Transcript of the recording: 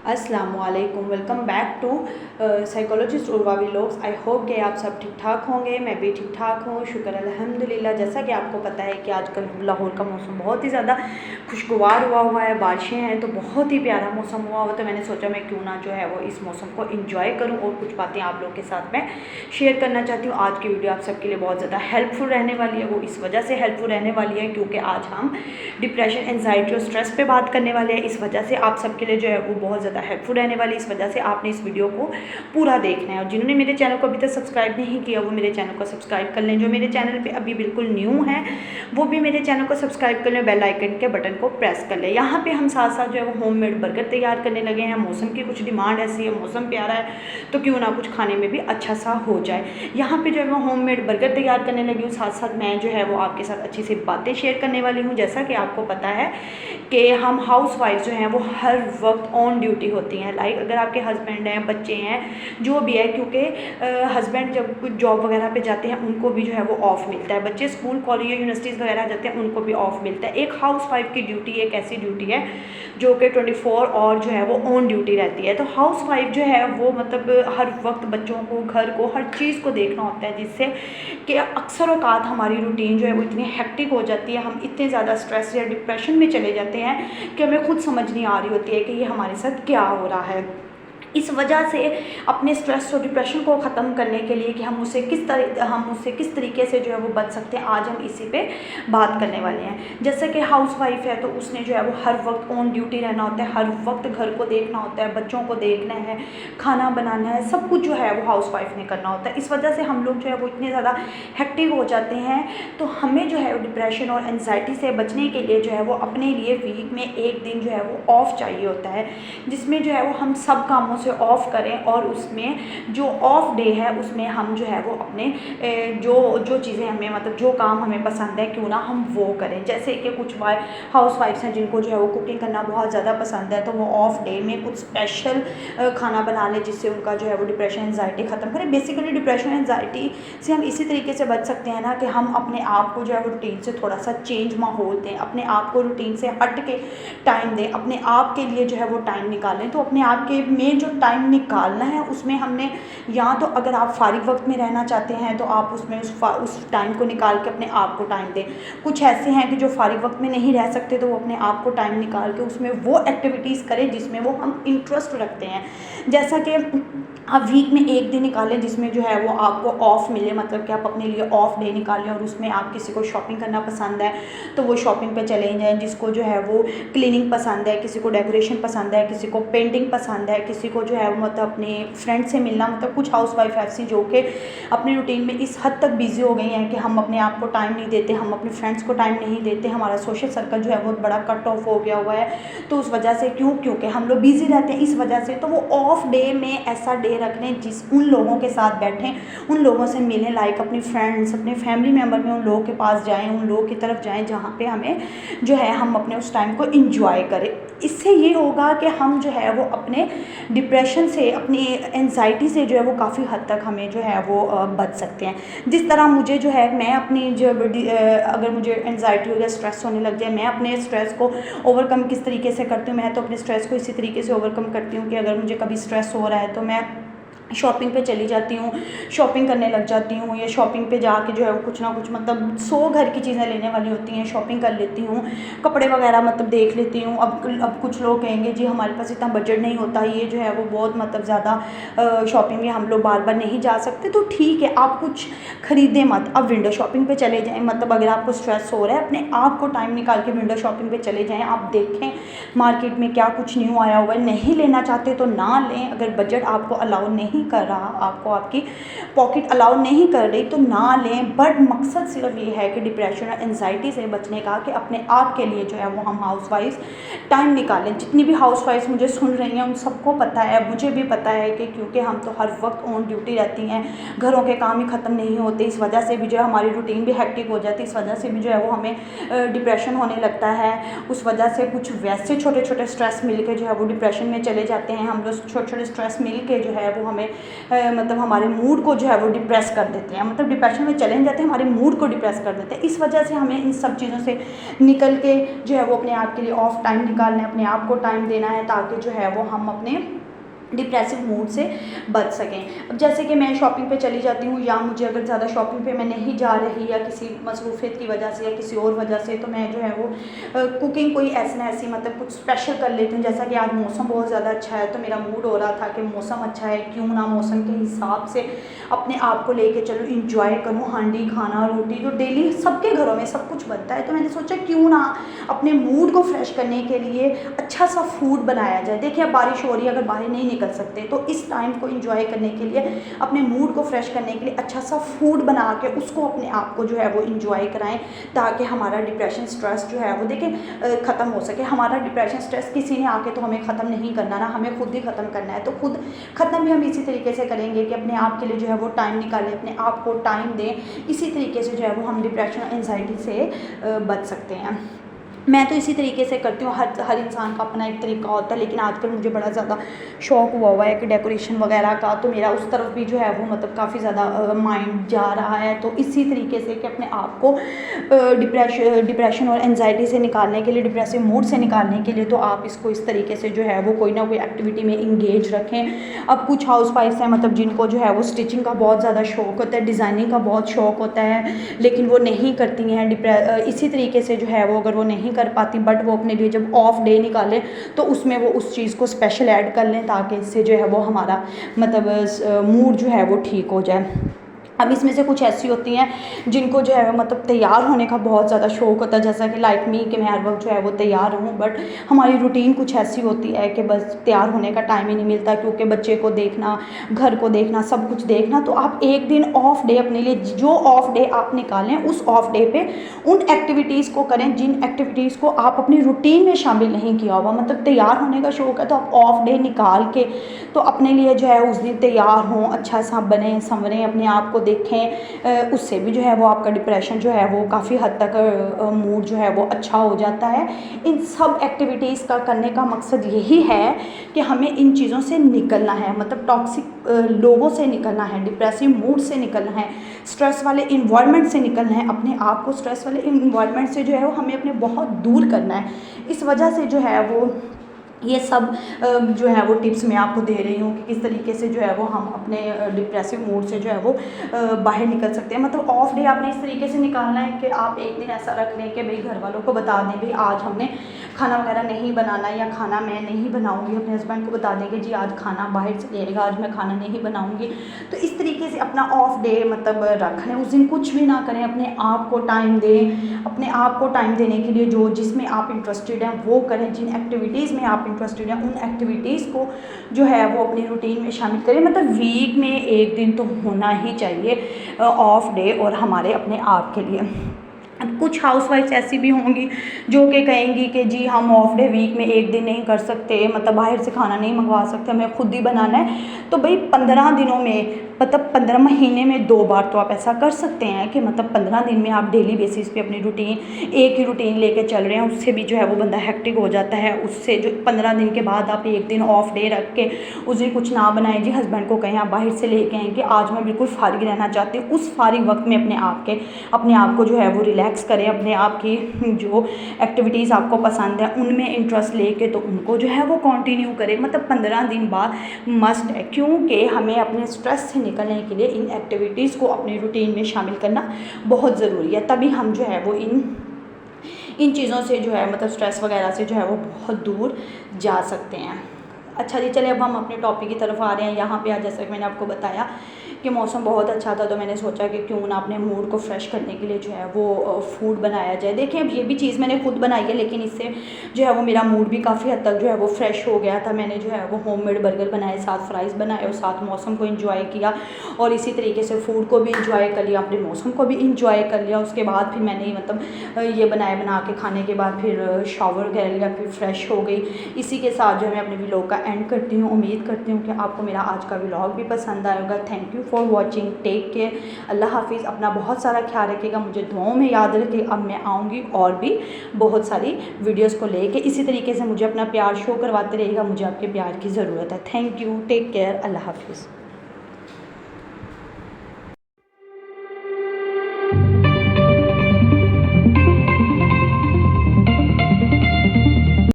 अस्सलामुअलैकुम, welcome back to psychologist Urwa vlogs. I hope कि आप सब ठीक ठाक होंगे। मैं भी ठीक ठाक हूँ, शुक्र अल्हम्दुलिल्लाह। जैसा कि आपको पता है कि आजकल लाहौर का मौसम बहुत ही ज़्यादा खुशगवार हुआ है, बारिशें हैं, तो बहुत ही प्यारा मौसम हुआ। तो मैंने सोचा मैं क्यों ना जो है वो इस मौसम को इंजॉय करूँ और कुछ बातें आप लोग के साथ मैं शेयर करना चाहती हूँ। आज की वीडियो आप सबके लिए बहुत ज़्यादा हेल्पफुल रहने वाली है। वो इस वजह से हेल्पफुल रहने वाली है क्योंकि आज हम डिप्रेशन, एंजाइटी और स्ट्रेस पे बात करने वाले हैं। इस वजह से आप सबके लिए जो है वो बहुत ज़्यादा हेल्पफुल रहने वाली है। इस वजह से आपने इस वीडियो को पूरा देखना है। और जिन्होंने मेरे चैनल को अभी तक सब्सक्राइब नहीं किया वो मेरे चैनल को सब्सक्राइब कर लें। जो मेरे चैनल पे अभी बिल्कुल न्यू है वो भी मेरे चैनल को सब्सक्राइब कर लें, बेल आइकन के बटन को प्रेस कर लें। यहाँ पे हम साथ साथ जो है वो होममेड बर्गर तैयार करने लगे हैं। मौसम की कुछ डिमांड ऐसी है, मौसम प्यारा है तो क्यों ना कुछ खाने में भी अच्छा सा हो जाए। यहाँ पे जो है वो होममेड बर्गर तैयार करने लगी हूँ। साथ साथ मैं जो है वो आपके साथ अच्छी सी बातें शेयर करने वाली हूँ। जैसा कि आपको पता है कि हम हाउस वाइफ जो हैं वो हर वक्त ऑन ड्यूटी होती हैं। लाइक अगर आपके हस्बैंड हैं, बच्चे हैं, जो भी है, क्योंकि हस्बैंड जब कुछ जॉब वगैरह पे जाते हैं उनको भी जो है वो ऑफ मिलता है। बच्चे स्कूल, कॉलेज या यूनिवर्सिटीज़ वगैरह जाते हैं उनको भी ऑफ मिलता है। एक हाउस वाइफ की ड्यूटी एक ऐसी ड्यूटी है जो कि 24 और जो है वो ऑन ड्यूटी रहती है। तो हाउस वाइफ जो है वो मतलब हर वक्त बच्चों को, घर को, हर चीज़ को देखना होता है, जिससे कि अक्सर औकात हमारी रूटीन जो है वो इतनी हेक्टिक हो जाती है, हम इतने ज़्यादा स्ट्रेस या डिप्रेशन में चले जाते हैं कि हमें खुद समझ नहीं आ रही होती है कि ये हमारे साथ क्या हो रहा है। इस वजह से अपने स्ट्रेस और डिप्रेशन को ख़त्म करने के लिए कि हम उससे किस तरीके से जो है वो बच सकते हैं, आज हम इसी पे बात करने वाले हैं। जैसे कि हाउस वाइफ है तो उसने जो है वो हर वक्त ऑन ड्यूटी रहना होता है, हर वक्त घर को देखना होता है, बच्चों को देखना है, खाना बनाना है, सब कुछ जो है वो हाउस वाइफ ने करना होता है। इस वजह से हम लोग जो है वो इतने ज़्यादा हेक्टिक हो जाते हैं। तो हमें जो है डिप्रेशन और एनजाइटी से बचने के लिए जो है वो अपने लिए वीक में एक दिन जो है वो ऑफ चाहिए होता है, जिसमें जो है वो हम सब कामों से ऑफ करें और उसमें जो ऑफ डे है उसमें हम जो है वो अपने जो चीज़ें हमें मतलब जो काम हमें पसंद है क्यों ना हम वो करें। जैसे कि कुछ हाउस वाइफ्स हैं जिनको जो है वो कुकिंग करना बहुत ज़्यादा पसंद है, तो वो ऑफ डे में कुछ स्पेशल खाना बना लें जिससे उनका जो है वो डिप्रेशन, एंजाइटी ख़त्म करें। बेसिकली डिप्रेशन, एंजाइटी से हम इसी तरीके से बच सकते हैं ना कि हम अपने आप को जो है वो रूटीन से थोड़ा सा चेंज माहौल दें, अपने आप को रूटीन से हट के टाइम दें, अपने आप के लिए जो है वो टाइम निकालें। तो अपने आप के में जो टाइम निकालना है उसमें हमने या तो अगर आप फारिग वक्त में रहना चाहते हैं तो आप उसमें उस टाइम को निकाल के अपने आप को टाइम दें। कुछ ऐसे हैं कि जो फारिग वक्त में नहीं रह सकते तो वो अपने आप को टाइम निकाल के उसमें वो एक्टिविटीज़ करें जिसमें वो हम इंटरेस्ट रखते हैं। जैसा कि आप वीक में एक दिन निकालें जिसमें जो है वो आपको ऑफ मिले, मतलब कि आप अपने लिए ऑफ डे निकालें और उसमें आप किसी को शॉपिंग करना पसंद है तो वो शॉपिंग पे चले जाएं, जिसको जो है वो क्लीनिंग पसंद है, किसी को डेकोरेशन पसंद है, किसी को पेंटिंग पसंद है, किसी को जो है मतलब अपने फ्रेंड से मिलना। मतलब कुछ हाउस वाइफ ऐसी जो कि अपनी रूटीन में इस हद तक बिजी हो गई हैं कि हम अपने आप को टाइम नहीं देते, हम अपने फ्रेंड्स को टाइम नहीं देते, हमारा सोशल सर्कल जो है बहुत बड़ा कट ऑफ हो गया हुआ है। तो उस वजह से क्योंकि हम लोग बिजी रहते हैं, इस वजह से तो वो ऑफ डे में ऐसा डे रख लें जिस उन लोगों के साथ बैठें, उन लोगों से मिलें, लाइक अपनी फ्रेंड्स, अपने फैमिली मेम्बर में उन लोगों के पास जाएं, उन लोगों की तरफ जाएं जहाँ पे हमें जो है हम अपने उस टाइम को इंजॉय करें। इससे ये होगा कि हम जो है वो अपने डिप्रेशन से, अपनी एंजाइटी से जो है वो काफ़ी हद तक हमें जो है वो बच सकते हैं। जिस तरह मुझे जो है मैं अपनी अगर मुझे एंजाइटी हो या स्ट्रेस होने लग जाए, मैं अपने स्ट्रेस को ओवरकम किस तरीके से करती हूँ। मैं तो अपने स्ट्रेस को इसी तरीके से ओवरकम करती हूँ कि अगर मुझे कभी स्ट्रेस हो रहा है तो मैं शॉपिंग पे चली जाती हूँ, शॉपिंग करने लग जाती हूँ, या शॉपिंग पे जाके जो है वो कुछ ना कुछ मतलब 100 घर की चीज़ें लेने वाली होती हैं, शॉपिंग कर लेती हूँ, कपड़े वगैरह मतलब देख लेती हूँ। अब कुछ लोग कहेंगे जी हमारे पास इतना बजट नहीं होता, ये जो है वो बहुत मतलब ज़्यादा शॉपिंग में हम लोग बार बार नहीं जा सकते। तो ठीक है, आप कुछ ख़रीदें मत, अब विंडो शॉपिंग पे चले जाएँ। मतलब अगर आपको स्ट्रेस हो रहा है, अपने आप को टाइम निकाल के विंडो शॉपिंग पे चले जाएँ, आप देखें मार्केट में क्या कुछ न्यू आया हुआ है। नहीं लेना चाहते तो ना लें, अगर बजट आपको अलाउ नहीं कर रहा, आपको आपकी पॉकेट अलाउ नहीं कर रही तो ना लें। बट मकसद सिर्फ ये है कि डिप्रेशन और एंजाइटी से बचने का कि अपने आप के लिए जो है वो हम हाउस वाइफ टाइम निकालें। जितनी भी हाउस वाइफ मुझे सुन रही हैं उन सबको पता है, मुझे भी पता है कि क्योंकि हम तो हर वक्त ऑन ड्यूटी रहती हैं, घरों के काम ही ख़त्म नहीं होते, इस वजह से भी जो है हमारी रूटीन भी हेक्टिक हो जाती है, इस वजह से भी जो है वो हमें डिप्रेशन होने लगता है। उस वजह से कुछ वैसे छोटे छोटे स्ट्रेस मिल के जो है वो डिप्रेशन में चले जाते हैं। हम लोग छोटे छोटे स्ट्रेस मिल के जो है वो हमें मतलब हमारे मूड को जो है वो डिप्रेस कर देते हैं, मतलब डिप्रेशन में चले जाते हैं, हमारे मूड को डिप्रेस कर देते हैं। इस वजह से हमें इन सब चीज़ों से निकल के जो है वो अपने आप के लिए ऑफ टाइम निकालना है, अपने आप को टाइम देना है, ताकि जो है वो हम अपने डिप्रेसिव मूड से बच सकें। अब जैसे कि मैं शॉपिंग पे चली जाती हूँ, या मुझे अगर ज़्यादा शॉपिंग पे मैं नहीं जा रही या किसी मसरूफियत की वजह से या किसी और वजह से, तो मैं जो है वो कुकिंग कोई ऐसी ना ऐसी मतलब कुछ स्पेशल कर लेती हूँ। जैसा कि आज मौसम बहुत ज़्यादा अच्छा है, तो मेरा मूड हो रहा था कि मौसम अच्छा है, क्यों ना मौसम के हिसाब से अपने आप को लेके चलो इंजॉय करूँ, हांडी खाना रोटी जो डेली सबके घरों में सब कुछ बनता है, तो मैंने सोचा क्यों ना अपने मूड को फ्रेश करने के लिए अच्छा सा फूड बनाया जाए। देखिए अब बारिश हो रही है, अगर बाहर नहीं निकल सकते तो इस टाइम को एंजॉय करने के लिए, अपने मूड को फ्रेश करने के लिए अच्छा सा फूड बना के उसको अपने आप को जो है वो एंजॉय कराएं, ताकि हमारा डिप्रेशन स्ट्रेस जो है वो देखिए ख़त्म हो सके। हमारा डिप्रेशन स्ट्रेस किसी ने आके तो हमें ख़त्म नहीं करना ना, हमें खुद ही ख़त्म करना है। तो खुद ख़त्म भी हम इसी तरीके से करेंगे कि अपने आप के लिए जो है वो टाइम निकालें, अपने आप को टाइम दें। इसी तरीके से जो है वो हम डिप्रेशन और एंजाइटी से बच सकते हैं। मैं तो इसी तरीके से करती हूँ। हर इंसान का अपना एक तरीका होता है, लेकिन आजकल मुझे बड़ा ज़्यादा शौक़ हुआ है कि डेकोरेशन वगैरह का, तो मेरा उस तरफ भी जो है वो मतलब काफ़ी ज़्यादा माइंड जा रहा है। तो इसी तरीके से कि अपने आप को डिप्रेशन और एंजाइटी से निकालने के लिए, डिप्रेसिव मूड से निकालने के लिए, तो आप इसको इस तरीके से जो है वो कोई ना कोई एक्टिविटी में इंगेज रखें। अब कुछ हाउस वाइफ्स हैं मतलब जिनको जो है वो स्टिचिंग का बहुत ज़्यादा शौक़ होता है, डिज़ाइनिंग का बहुत शौक़ होता है, लेकिन वो नहीं करती हैं। इसी तरीके से जो है वो अगर वो नहीं कर पाती, बट वो अपने लिए जब ऑफ डे निकालें तो उसमें वो उस चीज़ को स्पेशल ऐड कर लें, ताकि इससे जो है वो हमारा मतलब मूड जो है वो ठीक हो जाए। अब इसमें से कुछ ऐसी होती हैं जिनको जो है मतलब तैयार होने का बहुत ज़्यादा शौक़ होता है, जैसा कि लाइक मी कि मैं हर वक्त जो है वो तैयार रहूँ, बट हमारी रूटीन कुछ ऐसी होती है कि बस तैयार होने का टाइम ही नहीं मिलता, क्योंकि बच्चे को देखना, घर को देखना, सब कुछ देखना। तो आप एक दिन ऑफ डे अपने लिए, जो ऑफ डे आप निकालें उस ऑफ डे पे उन एक्टिविटीज़ को करें जिन एक्टिविटीज़ को आप अपनी रूटीन में शामिल नहीं किया हुआ। मतलब तैयार होने का शौक़ है तो आप ऑफ डे निकाल के तो अपने लिए जो है उस दिन तैयार हों, अच्छा सा बने संवरें, अपने आप को देखें। उससे भी जो है वो आपका डिप्रेशन जो है वो काफ़ी हद तक मूड जो है वो अच्छा हो जाता है। इन सब एक्टिविटीज़ का करने का मकसद यही है कि हमें इन चीज़ों से निकलना है, मतलब टॉक्सिक लोगों से निकलना है, डिप्रेसिव मूड से निकलना है, स्ट्रेस वाले इन्वायरमेंट से निकलना है। अपने आप को स्ट्रेस वाले इन्वायरमेंट से जो है वो हमें अपने बहुत दूर करना है। इस वजह से जो है वो ये सब जो है वो टिप्स मैं आपको दे रही हूँ कि किस तरीके से जो है वो हम अपने डिप्रेसिव मूड से जो है वो बाहर निकल सकते हैं। मतलब ऑफ डे आपने इस तरीके से निकालना है कि आप एक दिन ऐसा रख लें कि भाई घर वालों को बता दें भाई आज हमने खाना वगैरह नहीं बनाना, या खाना मैं नहीं बनाऊँगी, अपने हस्बैंड को बता दें कि जी आज खाना बाहर से लेगा, आज मैं खाना नहीं बनाऊँगी। तो इस तरीके से अपना ऑफ डे मतलब रख लें, उस दिन कुछ भी ना करें, अपने आप को टाइम दें। अपने आप को टाइम देने के लिए जो जिसमें आप इंटरेस्टेड हैं वो करें, जिन एक्टिविटीज़ में आप इंटरेस्टेड हैं उन एक्टिविटीज़ को जो है वो अपनी रूटीन में शामिल करें। मतलब वीक में एक दिन तो होना ही चाहिए ऑफ डे और हमारे अपने आप के लिए। अब कुछ हाउसवाइफ्स ऐसी भी होंगी जो कि कहेंगी कि जी हम ऑफ डे वीक में एक दिन नहीं कर सकते, मतलब बाहर से खाना नहीं मंगवा सकते, हमें खुद ही बनाना है। तो भाई 15 दिनों में मतलब 15 महीने में 2 बार तो आप ऐसा कर सकते हैं कि मतलब 15 दिन में आप डेली बेसिस पे अपनी रूटीन एक ही रूटीन लेके चल रहे हैं। उससे भी जो है वो बंदा हेक्टिक हो जाता है। उससे जो 15 दिन के बाद आप एक दिन ऑफ डे रख के उस दिन कुछ ना बनाएं, जी हस्बैंड को कहें आप बाहर से लेके आएँ कि आज मैं बिल्कुल फारिग रहना चाहती हूँ। उस फारिग वक्त में अपने आप को जो है वो रिलैक्स करें, अपने आप की जो एक्टिविटीज़ आपको पसंद है उनमें इंटरेस्ट लेके तो उनको जो है वो कंटिन्यू करें। मतलब 15 दिन बाद मस्ट है, क्योंकि हमें अपने स्ट्रेस से निकलने के लिए इन एक्टिविटीज़ को अपनी रूटीन में शामिल करना बहुत ज़रूरी है। तभी हम जो है वो इन चीज़ों से जो है मतलब स्ट्रेस वगैरह से जो है वो बहुत दूर जा सकते हैं। अच्छा जी, चलिए अब हम अपने टॉपिक की तरफ आ रहे हैं। यहाँ पे आज जैसा कि मैंने आपको बताया कि मौसम बहुत अच्छा था, तो मैंने सोचा कि क्यों ना अपने मूड को फ्रेश करने के लिए जो है वो फूड बनाया जाए। देखिए अब ये भी चीज़ मैंने खुद बनाई है, लेकिन इससे जो है वो मेरा मूड भी काफ़ी हद तक जो है वो फ्रेश हो गया था। मैंने जो है वो होममेड बर्गर बनाए, साथ फ्राइज़ बनाए और साथ मौसम को इंजॉय किया, और इसी तरीके से फूड को भी इंजॉय कर लिया, अपने मौसम को भी इंजॉय कर लिया। उसके बाद फिर मैंने मतलब ये बना के खाने के बाद फिर शावर कर लिया, फिर फ्रेश हो गई। इसी के साथ जो है मैं अपने व्लॉग का एंड करती हूँ। उम्मीद करती हूँ कि आपको मेरा आज का व्लॉग भी पसंद आएगा। Thank you for watching, take care, अल्लाह हाफिज़। अपना बहुत सारा ख्याल रखिएगा, मुझे दुआओं में याद रखिए। अब मैं आऊँगी और भी बहुत सारी वीडियोस को लेके। इसी तरीके से मुझे अपना प्यार शो करवाते रहिएगा, मुझे आपके प्यार की ज़रूरत है। थैंक यू, टेक केयर, अल्लाह हाफिज़।